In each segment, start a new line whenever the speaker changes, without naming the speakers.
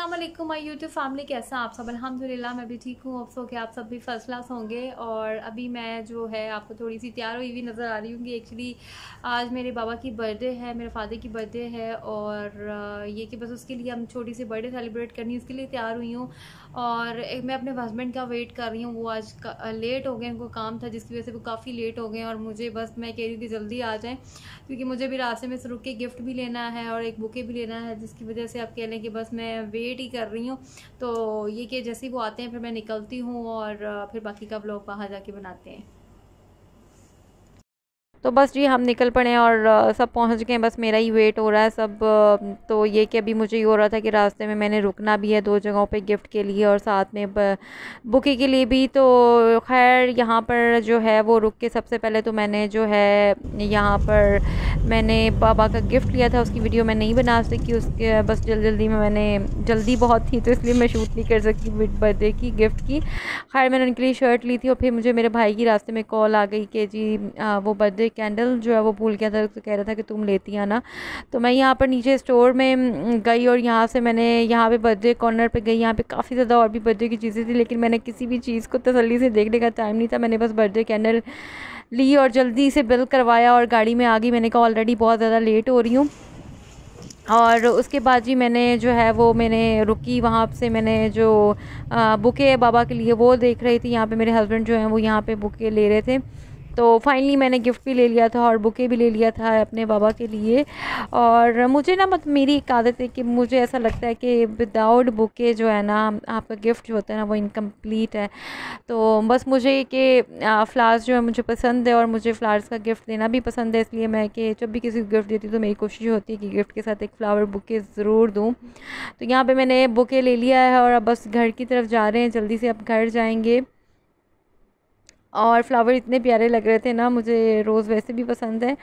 अस्सलाम वालेकुम my YouTube family, कैसा आप सब? अल्हम्दुलिल्लाह मैं भी ठीक हूँ। अफसोस कि आप सब भी फर्स्ट क्लास होंगे। और अभी मैं जो है आपको थोड़ी सी तैयार हुई हुई नज़र आ रही हूँ कि एक्चुअली आज मेरे बाबा की बर्थडे है, मेरे फादर की बर्थडे है। और ये कि बस उसके लिए हम छोटी सी बर्थडे सेलिब्रेट करनी, उसके लिए तैयार हुई हूँ। और मैं अपने हस्बैंड का वेट कर रही हूँ। वो आज लेट हो गए, उनको काम था जिसकी वजह से वो काफ़ी लेट हो गए। और मुझे बस मैं कह रही हूँ कि जल्दी आ जाएँ, क्योंकि मुझे भी रास्ते में से रुक के गिफ्ट भी लेना है और एक बुके भी लेना है, जिसकी वजह से आप कह लें कि बस मैं वेट ही कर रही हूँ। तो ये कि जैसे ही वो आते हैं फिर मैं निकलती हूँ और फिर बाकी का व्लॉग बाहर जाके बनाते हैं। तो बस जी हम निकल पड़े और सब पहुंच गए। बस मेरा ही वेट हो रहा है सब। तो ये कि अभी मुझे ये हो रहा था कि रास्ते में मैंने रुकना भी है 2 जगहों पे गिफ्ट के लिए और साथ में बुके के लिए भी। तो खैर यहाँ पर जो है वो रुक के सबसे पहले तो मैंने जो है यहाँ पर मैंने बाबा का गिफ्ट लिया था, उसकी वीडियो मैं नहीं बना सकी। उसके बस जल्दी में मैंने जल्दी बहुत थी तो इसलिए मैं शूट नहीं कर सकी बर्थडे की गिफ्ट की। खैर मैंने उनके लिए शर्ट ली थी और फिर मुझे मेरे भाई की रास्ते में कॉल आ गई कि जी वो बर्थडे कैंडल जो है वो भूल गया था, तो कह रहा था कि तुम लेती आना। तो मैं यहाँ पर नीचे स्टोर में गई और यहाँ से मैंने यहाँ पे बर्थडे कॉर्नर पे गई। यहाँ पे काफ़ी ज़्यादा और भी बर्थडे की चीज़ें थी, लेकिन मैंने किसी भी चीज़ को तसल्ली से देखने का टाइम नहीं था। मैंने बस बर्थडे कैंडल ली और जल्दी से बिल करवाया और गाड़ी में आ गई। मैंने कहा ऑलरेडी बहुत ज़्यादा लेट हो रही हूँ। और उसके बाद जी मैंने जो है वो मैंने रुकी वहाँ से, मैंने जो बुके बाबा के लिए वो देख रही थी। यहाँ पे मेरे हस्बैंड जो हैं वो यहाँ पे बुके ले रहे थे। तो फाइनली मैंने गिफ्ट भी ले लिया था और बुके भी ले लिया था अपने बाबा के लिए। और मुझे ना मेरी एक आदत है कि मुझे ऐसा लगता है कि विदाउट बुके जो है ना आपका गिफ्ट जो होता है ना वो इनकम्प्लीट है। तो बस मुझे कि फ्लावर्स जो है मुझे पसंद है और मुझे फ्लावर्स का गिफ्ट देना भी पसंद है, इसलिए मैं कि जब भी किसी को गिफ्ट देती हूँ तो मेरी कोशिश होती है कि गिफ्ट के साथ एक फ़्लावर बुके ज़रूर दूँ। तो यहाँ पे मैंने बुके ले लिया है और अब बस घर की तरफ जा रहे हैं, जल्दी से अब घर जाएंगे। और फ्लावर इतने प्यारे लग रहे थे ना, मुझे रोज़ वैसे भी पसंद है।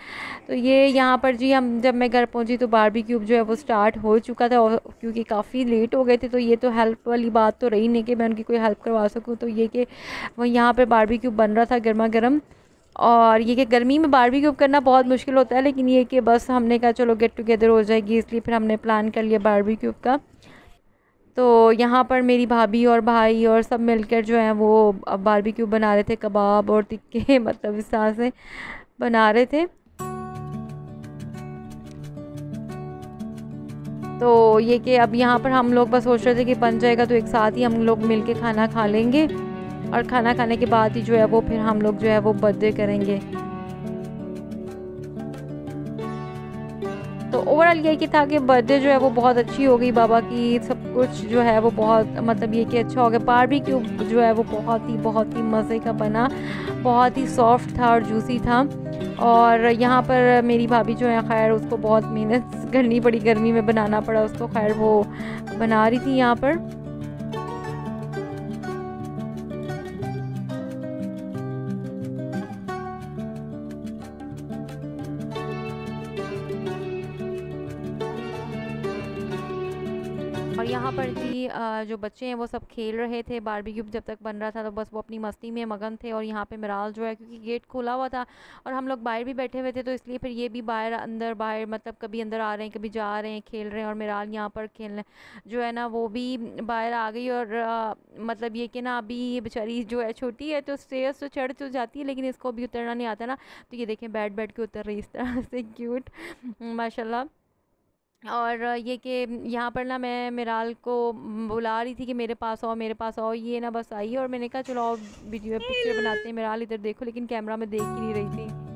तो ये यहाँ पर जी हम जब मैं घर पहुँची तो बारबेक्यू जो है वो स्टार्ट हो चुका था। और क्योंकि काफ़ी लेट हो गए थे तो ये तो हेल्प वाली बात तो रही नहीं कि मैं उनकी कोई हेल्प करवा सकूँ। तो ये कि वो यहाँ पर बारबेक्यू बन रहा था गर्मा गर्म। और ये कि गर्मी में बारबेक्यू करना बहुत मुश्किल होता है, लेकिन ये कि बस हमने कहा चलो गेट टुगेदर हो जाएगी, इसलिए फिर हमने प्लान कर लिया बारबेक्यू का। तो यहाँ पर मेरी भाभी और भाई और सब मिलकर जो है वो बारबेक्यू बना रहे थे, कबाब और टिक्के मतलब इस तरह से बना रहे थे। तो ये कि अब यहाँ पर हम लोग बस सोच रहे थे कि बन जाएगा तो एक साथ ही हम लोग मिल के खाना खा लेंगे और खाना खाने के बाद ही जो है वो फिर हम लोग जो है वो बर्थडे करेंगे। तो ओवरऑल ये कि था कि बर्थडे जो है वो बहुत अच्छी हो गई बाबा की, सब कुछ जो है वो बहुत मतलब ये कि अच्छा हो गया। बारबेक्यू जो है वो बहुत ही मज़े का बना, बहुत ही सॉफ्ट था और जूसी था। और यहाँ पर मेरी भाभी जो है खैर उसको बहुत मेहनत करनी पड़ी, गर्मी में बनाना पड़ा उसको। खैर वो बना रही थी यहाँ पर। और यहाँ पर जी जो बच्चे हैं वो सब खेल रहे थे। बारबेक्यू जब तक बन रहा था तो बस वो अपनी मस्ती में मगन थे। और यहाँ पे मिराल जो है क्योंकि गेट खुला हुआ था और हम लोग बाहर भी बैठे हुए थे तो इसलिए फिर ये भी बाहर अंदर बाहर मतलब कभी अंदर आ रहे हैं कभी जा रहे हैं, खेल रहे हैं। और मिराल यहाँ पर खेलने जो है ना वो भी बाहर आ गई। और मतलब ये कि ना अभी बेचारी जो है छोटी है तो स्टेयर्स तो चढ़ तो जाती है, लेकिन इसको भी उतरना नहीं आता ना। तो ये देखें बैठ बैठ के उतर रही इस तरह से, क्यूट माशाल्लाह। और ये कि यहाँ पर ना मैं मिराल को बुला रही थी कि मेरे पास आओ मेरे पास आओ। ये ना बस आई और मैंने कहा चलो आओ वीडियो पिक्चर बनाते हैं। मिराल इधर देखो, लेकिन कैमरा में देख ही नहीं रही थी।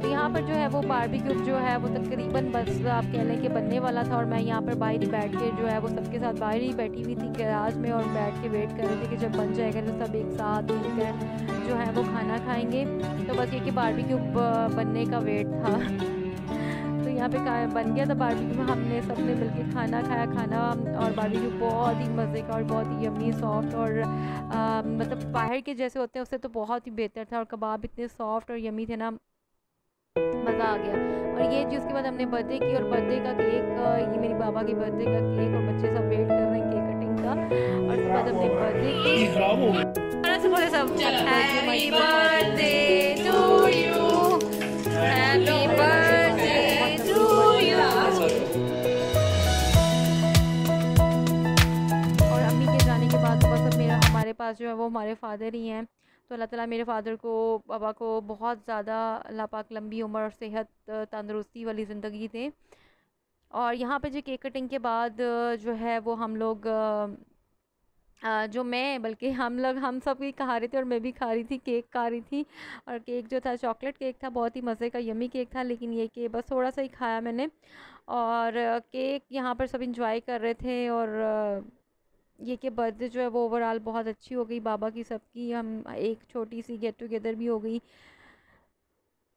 तो यहाँ पर जो है वो बारबेक्यू जो है वो तकरीबन बस आप कह लें कि बनने वाला था। और मैं यहाँ पर बाहर ही बैठ के जो है वो सबके साथ बाहर ही बैठी हुई थी गैराज में और बैठ के वेट कर रहे थे कि जब बन जाएगा तो सब एक साथ मिलकर जो है वो खाना खाएंगे। तो बस ये कि बारबेक्यू बनने का वेट था। तो यहाँ पे बन गया था बारबेक्यू में, हमने सबने मिलके खाना खाया। खाना और बारबेक्यू बहुत ही मज़े का और बहुत ही यम्मी सॉफ्ट और मतलब बाहर के जैसे होते हैं उससे तो बहुत ही बेहतर था। और कबाब इतने सॉफ्ट और यम्मी थे ना, मज़ा आ गया। और ये जी उसके बाद हमने बर्थडे की और बर्थडे का केक, ये मेरी बाबा की बर्थडे का केक और बच्चे सब वेट कर रहे हैं केक कटिंग का। और उसके बाद हमने बर्थडे की खराब हो गया सब हैप्पी बर्थडे टू यू, हमारे फ़ादर ही हैं। तो अल्लाह ताला मेरे फ़ादर को, पापा को बहुत ज़्यादा अल्लाह पाक लंबी उम्र और सेहत, तंदुरुस्ती वाली ज़िंदगी दें। और यहाँ पे जो केक कटिंग के बाद जो है वो हम लोग जो मैं बल्कि हम सब भी खा रहे थे और मैं भी खा रही थी, केक खा रही थी। और केक जो था चॉकलेट केक था, बहुत ही मज़े का यम्मी केक था, लेकिन ये कि बस थोड़ा सा ही खाया मैंने। और केक यहाँ पर सब इंजॉय कर रहे थे। और ये कि बर्थडे जो है वो ओवरऑल बहुत अच्छी हो गई बाबा की, सबकी। हम एक छोटी सी गेट टुगेदर भी हो गई।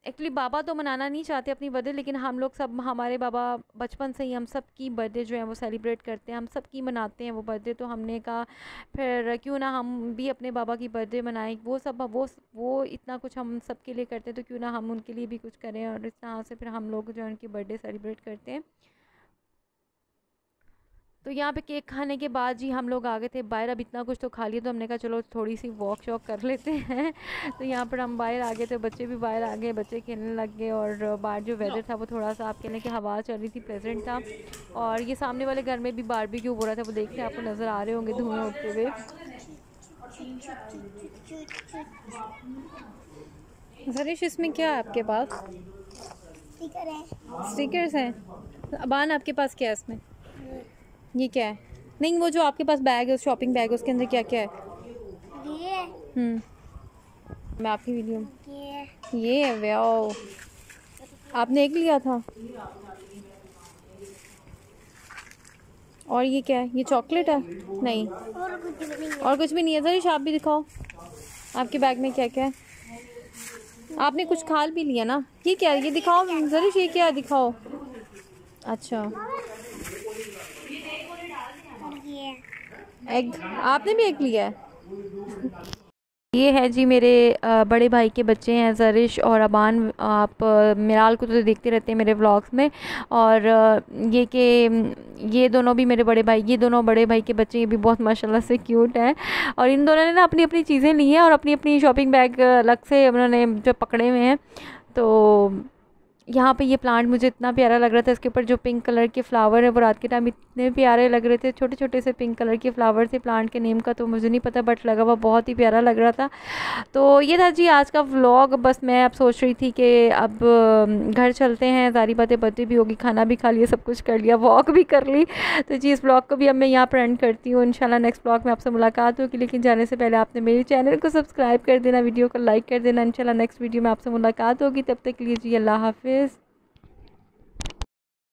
एक्चुअली बाबा तो मनाना नहीं चाहते अपनी बर्थडे, लेकिन हम लोग सब, हमारे बाबा बचपन से ही हम सब की बर्थडे जो है वो सेलिब्रेट करते हैं, हम सब की मनाते हैं वो बर्थडे। तो हमने कहा फिर क्यों ना हम भी अपने बाबा की बर्थडे मनाएं। वो इतना कुछ हम सब के लिए करते हैं, तो क्यों ना हम उनके लिए भी कुछ करें। और इस तरह से फिर हम लोग जो है उनकी बर्थडे सेलिब्रेट करते हैं। तो यहाँ पे केक खाने के बाद जी हम लोग आ गए थे बाहर। अब इतना कुछ तो खा लिया, तो हमने कहा चलो थोड़ी सी वॉक शॉक कर लेते हैं। तो यहाँ पर हम बाहर आ गए थे, बच्चे भी बाहर आ गए, बच्चे खेलने लग गए। और बाहर जो वेदर था वो थोड़ा सा, आप कह लें कि हवा चल रही थी, प्लेजेंट था। और ये सामने वाले घर में भी बारबेक्यू हो रहा था, वो देखते हैं, आपको नज़र आ रहे होंगे धुएँ उठते हुए। जरिश, इसमें क्या है आपके पास?
स्टिकर है।
स्टिकर्स हैं। अबान, आपके पास क्या है इसमें? ये क्या है? नहीं, वो जो आपके पास बैग है, शॉपिंग बैग है, उसके अंदर क्या क्या है?
ये
मैं आपकी वीडियो,
ये
ये है वाओ, आपने एक लिया था। और ये क्या है? ये चॉकलेट है? नहीं,
और कुछ नहीं है।
और कुछ भी नहीं है। जरिश, आप भी दिखाओ आपके बैग में क्या क्या है। आपने कुछ खा भी लिया ना? ये क्या है? ये दिखाओ जरिश, ये क्या है? दिखाओ। अच्छा,
और ये
एग, आपने भी एग लिया है? ये है जी मेरे बड़े भाई के बच्चे हैं, जरिश और अबान। आप मिराल को तो देखते रहते हैं मेरे व्लॉग्स में। और ये कि ये दोनों भी मेरे बड़े भाई, ये दोनों बड़े भाई के बच्चे, ये भी बहुत माशाल्लाह से क्यूट हैं। और इन दोनों ने ना अपनी अपनी चीज़ें ली हैं और अपनी अपनी शॉपिंग बैग अलग से उन्होंने जो पकड़े हुए हैं। तो यहाँ पे ये प्लांट मुझे इतना प्यारा लग रहा था, इसके ऊपर जो पिंक कलर के फ्लावर है वो रात के टाइम इतने प्यारे लग रहे थे, छोटे छोटे से पिंक कलर के फ्लावर थे। प्लांट के नेम का तो मुझे नहीं पता, बट लगा हुआ बहुत ही प्यारा लग रहा था। तो ये था जी आज का व्लॉग। बस मैं अब सोच रही थी कि अब घर चलते हैं, सारी बातें बर्थडे भी होगी, खाना भी खा लिया, सब कुछ कर लिया, वॉक भी कर ली। तो जी इस ब्लॉग को भी अब मैं यहाँ पर एंड करती हूँ। इंशाल्लाह नेक्स्ट ब्लॉग में आपसे मुलाकात होगी, लेकिन जाने से पहले आपने मेरे चैनल को सब्सक्राइब कर देना, वीडियो को लाइक कर देना। इंशाल्लाह नेक्स्ट वीडियो में आपसे मुलाकात होगी। तब तक के लिए जी अल्लाह हाफिज़।